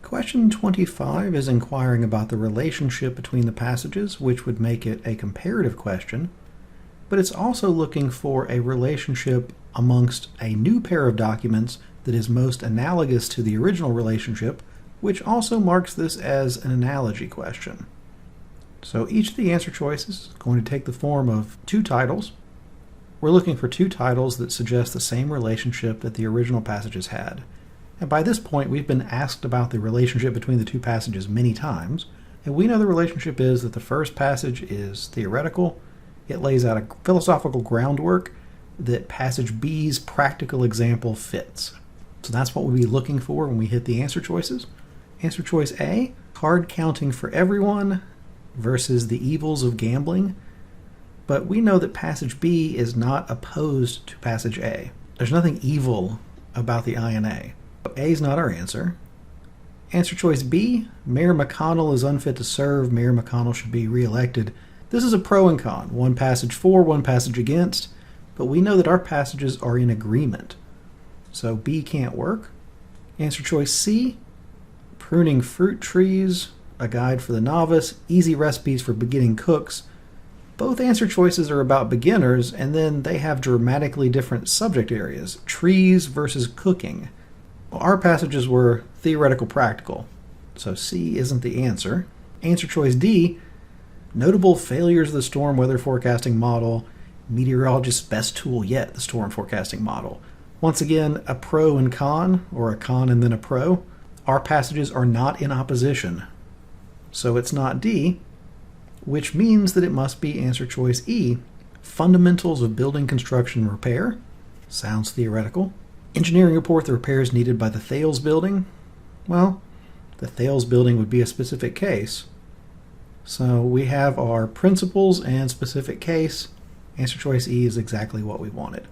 Question 25 is inquiring about the relationship between the passages, which would make it a comparative question, but it's also looking for a relationship amongst a new pair of documents that is most analogous to the original relationship, which also marks this as an analogy question. So each of the answer choices is going to take the form of two titles. We're looking for two titles that suggest the same relationship that the original passages had. And by this point, we've been asked about the relationship between the two passages many times, and we know the relationship is that the first passage is theoretical. It lays out a philosophical groundwork that passage B's practical example fits. So that's what we'll be looking for when we hit the answer choices. Answer choice A, card counting for everyone versus the evils of gambling. But we know that passage B is not opposed to passage A. There's nothing evil about the I and A. A is not our answer. Answer choice B, Mayor McConnell is unfit to serve. Mayor McConnell should be reelected. This is a pro and con. One passage for, one passage against. But we know that our passages are in agreement. So B can't work. Answer choice C, pruning fruit trees, a guide for the novice, easy recipes for beginning cooks. Both answer choices are about beginners, and then they have dramatically different subject areas, trees versus cooking. Well, our passages were theoretical practical, so C isn't the answer. Answer choice D, notable failures of the storm weather forecasting model, meteorologist's best tool yet, the storm forecasting model. Once again, a pro and con, or a con and then a pro. Our passages are not in opposition, so it's not D, which means that it must be answer choice E, fundamentals of building construction and repair. Sounds theoretical. Engineering report the repairs needed by the Thales building. Well, the Thales building would be a specific case. So we have our principles and specific case. Answer choice E is exactly what we wanted.